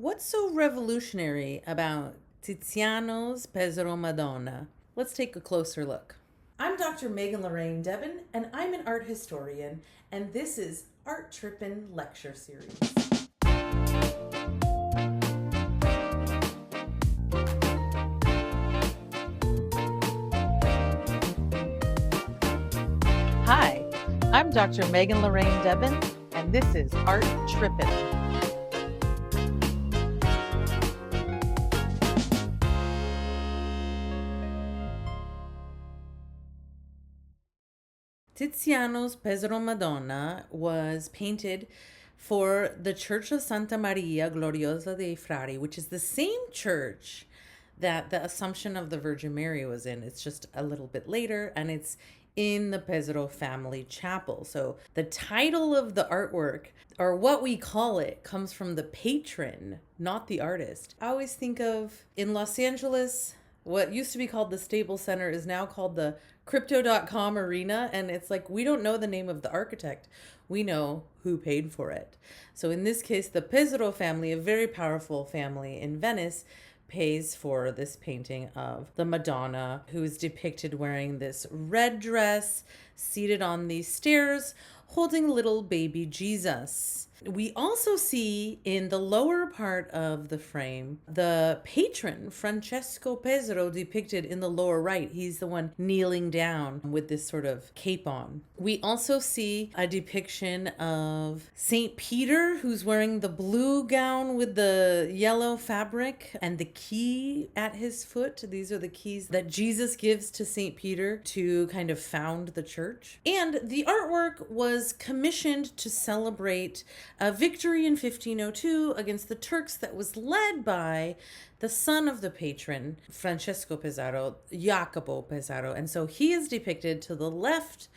What's so revolutionary about Tiziano's Pesaro Madonna? Let's take a closer look. I'm Dr. Megan Lorraine Debin, and I'm an art historian, and this is Art Trippin Lecture Series. Hi, I'm Dr. Megan Lorraine Debin, and this is Art Trippin. Tiziano's Pesaro Madonna was painted for the Church of Santa Maria Gloriosa dei Frari, which is the same church that the Assumption of the Virgin Mary was in. It's just a little bit later, and it's in the Pesaro family chapel. So the title of the artwork, or what we call it, comes from the patron, not the artist. I always think of, in Los Angeles, what used to be called the Staples Center is now called the Crypto.com Arena. And it's like, we don't know the name of the architect. We know who paid for it. So in this case, the Pesaro family, a very powerful family in Venice, pays for this painting of the Madonna, who is depicted wearing this red dress, seated on these stairs, holding little baby Jesus. We also see in the lower part of the frame the patron, Francesco Pesaro, depicted in the lower right. He's the one kneeling down with this sort of cape on. We also see a depiction of Saint Peter, who's wearing the blue gown with the yellow fabric and the key at his foot. These are the keys that Jesus gives to Saint Peter to kind of found the church. And the artwork was commissioned to celebrate a victory in 1502 against the Turks that was led by the son of the patron, Francesco Pesaro, Jacopo Pesaro. And so he is depicted to the left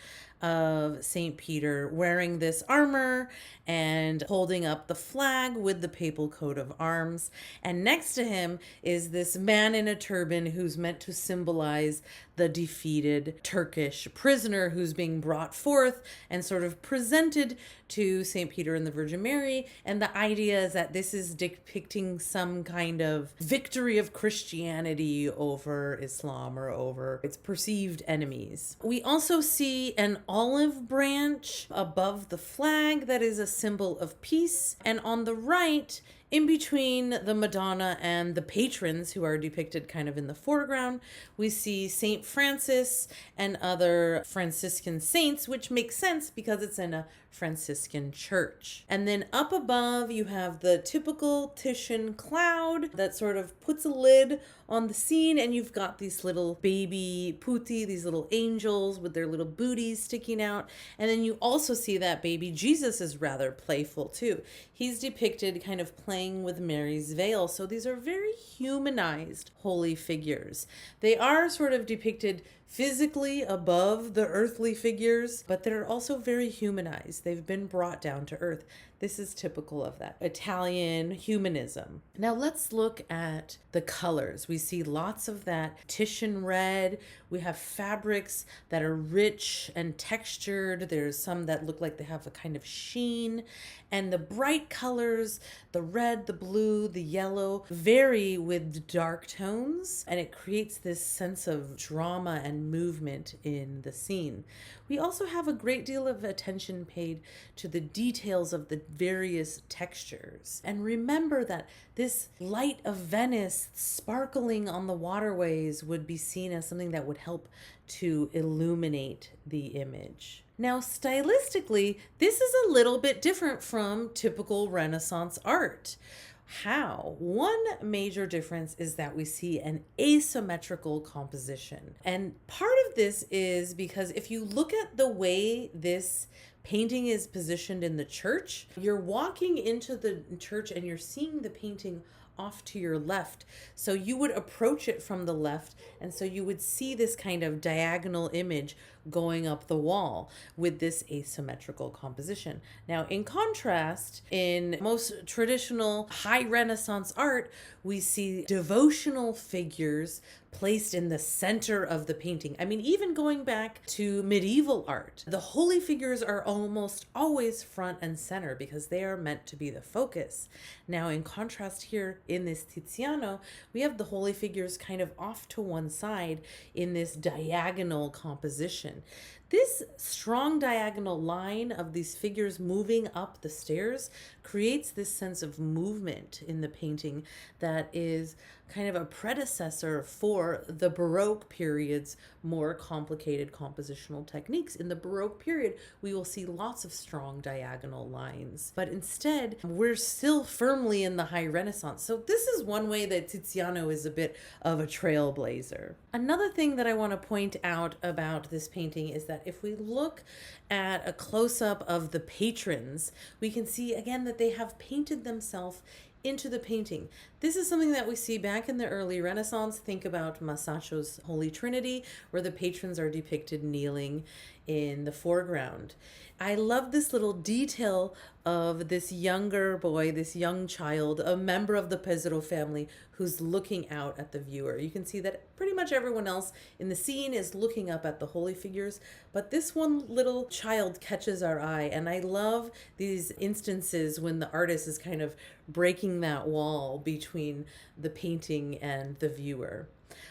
of St. Peter wearing this armor and holding up the flag with the papal coat of arms. And next to him is this man in a turban who's meant to symbolize the defeated Turkish prisoner who's being brought forth and sort of presented to St. Peter and the Virgin Mary. And the idea is that this is depicting some kind of victory of Christianity over Islam or over its perceived enemies. We also see an olive branch above the flag that is a symbol of peace. And on the right, in between the Madonna and the patrons, who are depicted kind of in the foreground, we see Saint Francis and other Franciscan saints, which makes sense because it's in a Franciscan church. And then up above, you have the typical Titian cloud that sort of puts a lid on the scene, and you've got these little baby putti, these little angels with their little booties sticking out. And then you also see that baby Jesus is rather playful too. He's depicted kind of playing with Mary's veil. So these are very humanized holy figures. They are sort of depicted physically above the earthly figures, but they're also very humanized. They've been brought down to earth. This is typical of that Italian humanism. Now let's look at the colors. We see lots of that Titian red. We have fabrics that are rich and textured. There's some that look like they have a kind of sheen. And the bright colors, the red, the blue, the yellow, vary with dark tones. And it creates this sense of drama and movement in the scene. We also have a great deal of attention paid to the details of the various textures. And remember that this light of Venice sparkling on the waterways would be seen as something that would help to illuminate the image. Now, stylistically, this is a little bit different from typical Renaissance art. How? One major difference is that we see an asymmetrical composition. And part of this is because if you look at the way this painting is positioned in the church, you're walking into the church and you're seeing the painting off to your left. So you would approach it from the left, and so you would see this kind of diagonal image going up the wall with this asymmetrical composition. Now, in contrast, in most traditional high Renaissance art, we see devotional figures placed in the center of the painting. I mean, even going back to medieval art, the holy figures are almost always front and center because they are meant to be the focus. Now, in contrast here in this Tiziano, we have the holy figures kind of off to one side in this diagonal composition. This strong diagonal line of these figures moving up the stairs creates this sense of movement in the painting that is kind of a predecessor for the Baroque period's more complicated compositional techniques. In the Baroque period, we will see lots of strong diagonal lines, but instead, we're still firmly in the High Renaissance. So this is one way that Tiziano is a bit of a trailblazer. Another thing that I want to point out about this painting is that if we look at a close-up of the patrons, we can see again that they have painted themselves into the painting. This is something that we see back in the early Renaissance. Think about Masaccio's Holy Trinity, where the patrons are depicted kneeling in the foreground. I love this little detail of this younger boy, this young child, a member of the Pesaro family who's looking out at the viewer. You can see that pretty much everyone else in the scene is looking up at the holy figures, but this one little child catches our eye, and I love these instances when the artist is kind of breaking that wall between the painting and the viewer.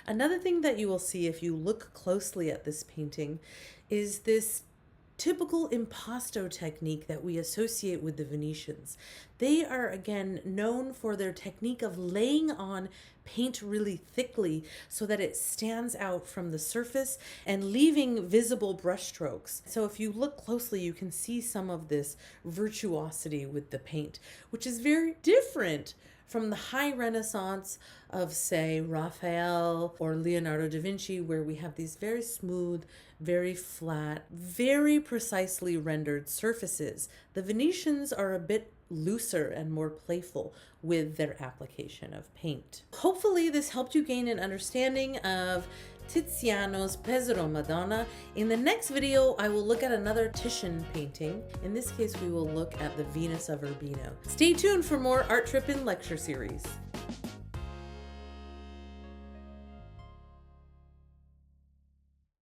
Another thing that you will see if you look closely at this painting is this typical impasto technique that we associate with the Venetians. They are again known for their technique of laying on paint really thickly so that it stands out from the surface and leaving visible brushstrokes. So if you look closely, you can see some of this virtuosity with the paint, which is very different from the high Renaissance of, say, Raphael or Leonardo da Vinci, where we have these very smooth, very flat, very precisely rendered surfaces. The Venetians are a bit looser and more playful with their application of paint. Hopefully this helped you gain an understanding of Tiziano's Pesaro Madonna. In the next video, I will look at another Titian painting. In this case, we will look at the Venus of Urbino. Stay tuned for more Art Trippin lecture series.